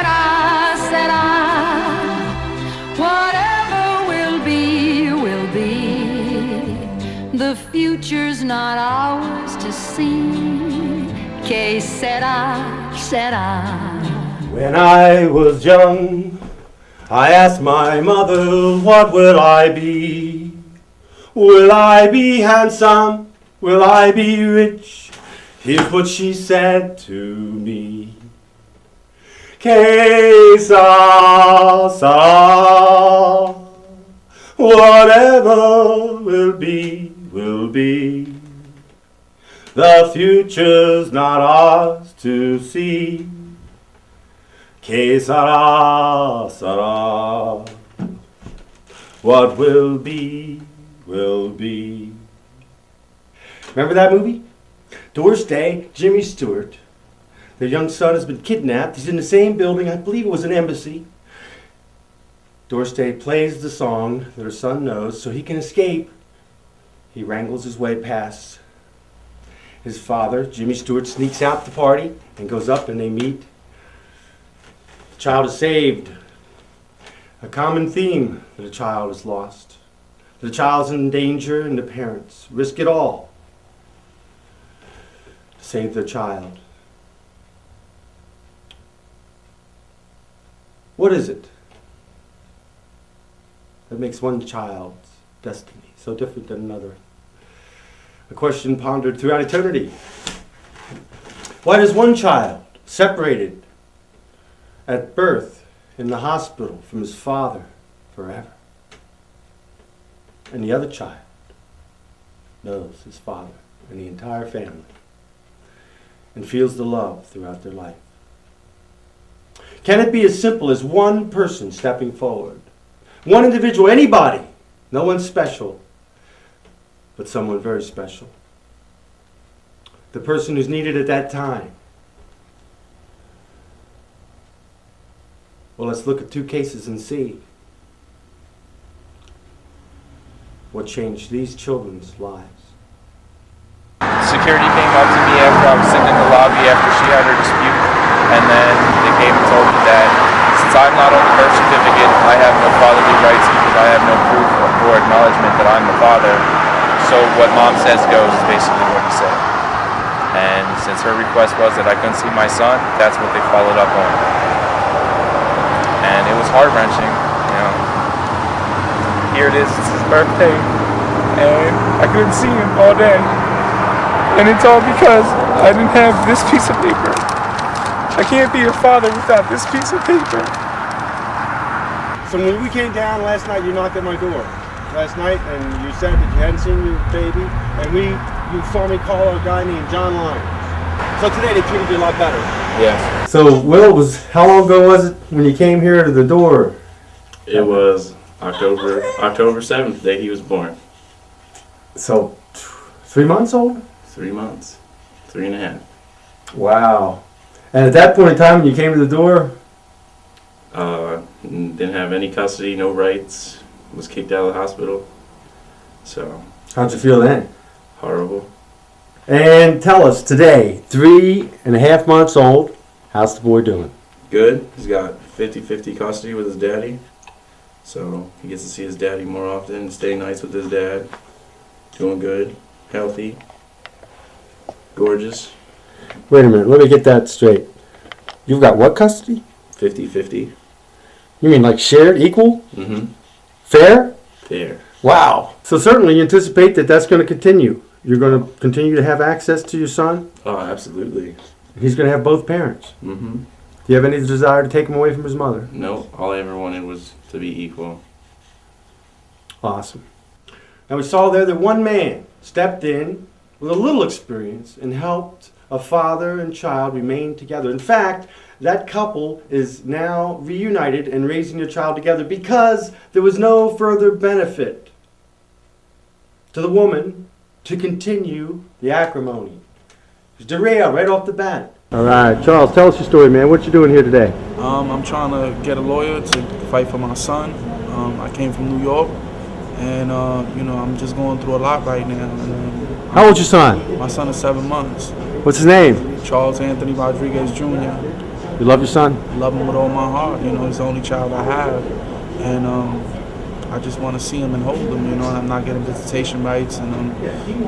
será, será. Whatever will be, will be. The future's not ours to see. Qué será, será. When I was young, I asked my mother, what will I be? Will I be handsome? Will I be rich? Here's what she said to me. Que sera, sera. Whatever will be, will be. The future's not ours to see. Que sera, sera. What will be, will be. Remember that movie? Doris Day, Jimmy Stewart. Their young son has been kidnapped. He's in the same building. I believe it was an embassy. Doris Day plays the song that her son knows so he can escape. He wrangles his way past. His father, Jimmy Stewart, sneaks out the party and goes up and they meet. The child is saved. A common theme that a child is lost. The child's in danger and the parents risk it all to save their child. What is it that makes one child's destiny so different than another? A question pondered throughout eternity. Why does one child, separated at birth in the hospital from his father forever, and the other child knows his father and the entire family and feels the love throughout their life? Can it be as simple as one person stepping forward? One individual, anybody, no one special, but someone very special. The person who's needed at that time. Well, let's look at two cases and see what changed these children's lives. Security came up to me after I was sitting in the lobby after she had her dispute, and then they came and told me that since I'm not on the birth certificate, I have no fatherly rights because I have no proof or acknowledgement that I'm the father. So what mom says goes is basically what he said. And since her request was that I couldn't see my son, that's what they followed up on. And it was heart-wrenching, you know. Here it is, it's his birthday, and I couldn't see him all day. And it's all because I didn't have this piece of paper. I can't be a father without this piece of paper. So when we came down last night, you knocked at my door last night, and you said that you hadn't seen your baby, and you saw me call a guy named John Lyons. So today they treated you a lot better. Yes. So Will, how long ago was it when you came here to the door? It was October 7th, the day he was born. So 3 months old? 3 months. 3.5. Wow. And at that point in time when you came to the door? Didn't have any custody, no rights. Was kicked out of the hospital. So. How'd you feel then? Horrible. And tell us today, 3.5 months old, how's the boy doing? Good. He's got 50-50 custody with his daddy. So he gets to see his daddy more often, stay nights with his dad. Doing good, healthy, gorgeous. Wait a minute, let me get that straight. You've got what custody? 50-50. You mean like shared, equal? Mm-hmm. Fair? Fair. Wow. So certainly you anticipate that that's going to continue. You're going to continue to have access to your son? Oh, absolutely. He's going to have both parents. Mm-hmm. Do you have any desire to take him away from his mother? No, all I ever wanted was to be equal. Awesome. And we saw there that one man stepped in with a little experience and helped a father and child remain together. In fact, that couple is now reunited and raising their child together because there was no further benefit to the woman to continue the acrimony. It was derailed right off the bat. All right, Charles, tell us your story, man. What you doing here today? I'm trying to get a lawyer to fight for my son. I came from New York, and I'm just going through a lot right now. And, How old's your son? My son is 7 months. What's his name? Charles Anthony Rodriguez Jr. You love your son? Love him with all my heart. You know, he's the only child I have, and I just want to see him and hold him. You know, and I'm not getting visitation rights, and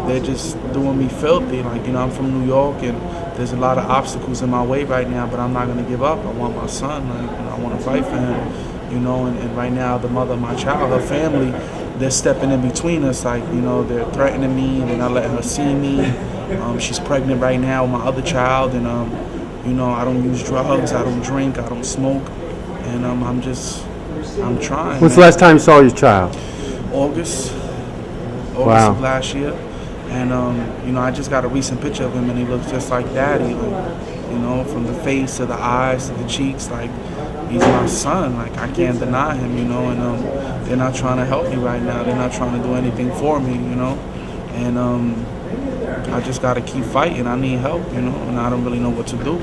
they're just doing me filthy. Like, you know, I'm from New York, and there's a lot of obstacles in my way right now, but I'm not gonna give up. I want my son. Like, you know, I want to fight for him. You know, and right now the mother of my child, her family, they're stepping in between us. Like, you know, they're threatening me. They're not letting her see me. She's pregnant right now with my other child, and you know, I don't use drugs, I don't drink, I don't smoke, and I'm trying. When's the last time you saw your child? August Wow. of last year, and you know, I just got a recent picture of him, and he looks just like Daddy. Like, you know, from the face to the eyes to the cheeks, like, he's my son. Like, I can't deny him, you know, and they're not trying to help me right now. They're not trying to do anything for me, you know, and I just got to keep fighting. I need help, you know, and I don't really know what to do.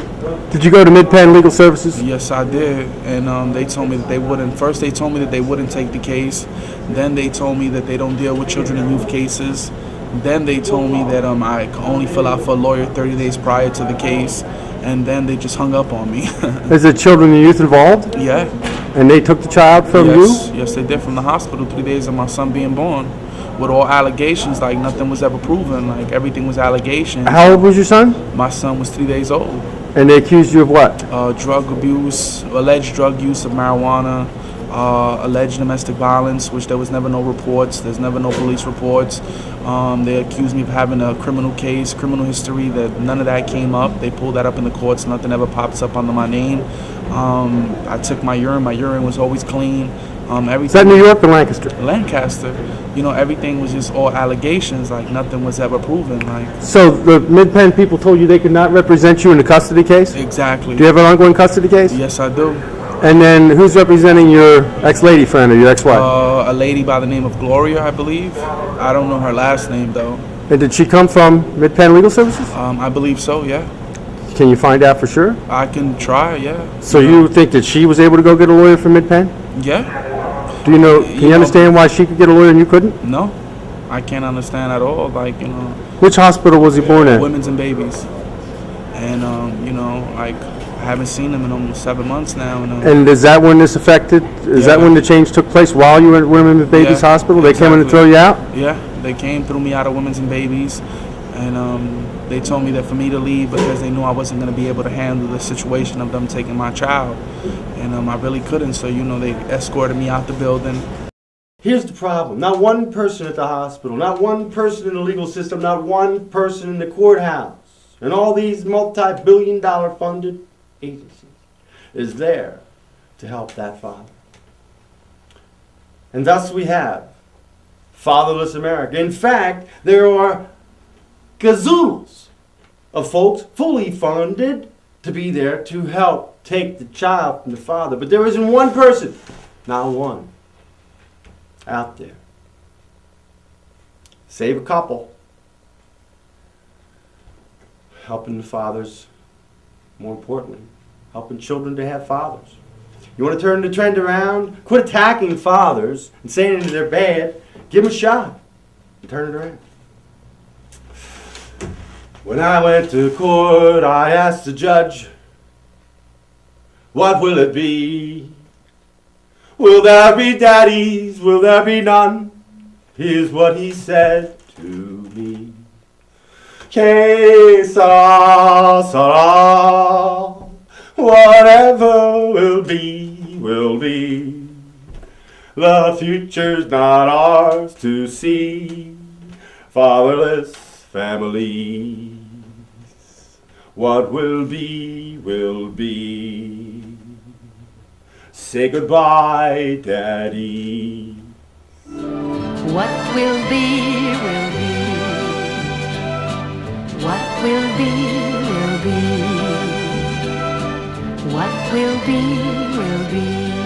Did you go to Mid-Penn Legal Services? Yes, I did, and they told me that they wouldn't. First, they told me that they wouldn't take the case. Then they told me that they don't deal with children and youth cases. Then they told me that I could only fill out for a lawyer 30 days prior to the case, and then they just hung up on me. Is there children and youth involved? Yeah. And they took the child from you? Yes, they did, from the hospital 3 days of my son being born. With all allegations, like nothing was ever proven, like everything was allegations. How old was your son? My son was 3 days old. And they accused you of what? Drug abuse, alleged drug use of marijuana, alleged domestic violence, which there was never no reports. There's never no police reports. They accused me of having a criminal case, criminal history, that none of that came up. They pulled that up in the courts. Nothing ever pops up under my name. I took my urine. My urine was always clean. Everything. Is that New York or Lancaster? Lancaster. You know, everything was just all allegations. Like, nothing was ever proven. Like, So the Mid-Penn people told you they could not represent you in the custody case? exactly. Do you have an ongoing custody case? Yes, I do. And then who's representing your ex-lady friend or your ex-wife? A lady by the name of Gloria, I believe. I don't know her last name though. And did she come from Mid-Penn Legal Services? I believe so. Yeah. Can you find out for sure? I can try. Yeah. So you think that she was able to go get a lawyer from Mid-Penn? Yeah. Do you know? Can you understand why she could get a lawyer and you couldn't? No, I can't understand at all. Like, you know, Which hospital was he born at? women's and babies, and you know, like, I haven't seen him in almost 7 months now. And is that when this affected? Is that Yeah. when the change took place while you were at Women and Babies Yeah, Hospital? They came in to exactly. throw you out? Yeah, they came, threw me out of women's and babies, and they told me that for me to leave because they knew I wasn't going to be able to handle the situation of them taking my child, and I really couldn't. So, you know, they escorted me out the building. Here's the problem. Not one person at the hospital, not one person in the legal system, not one person in the courthouse, and all these multi-billion-dollar funded agencies is there to help that father. And thus we have fatherless America. In fact, there are gazoos of folks fully funded to be there to help take the child from the father. But there isn't one person, not one, out there. Save a couple. Helping the fathers, more importantly, helping children to have fathers. You want to turn the trend around? Quit attacking fathers and saying that they're bad. Give them a shot and turn it around. When I went to court, I asked the judge, what will it be? Will there be daddies? Will there be none? Here's what he said to me. Que sera, sera. Whatever will be, will be. The future's not ours to see. Fatherless families. What will be, will be. Say goodbye, Daddy. What will be, will be. What will be, will be. What will be, will be.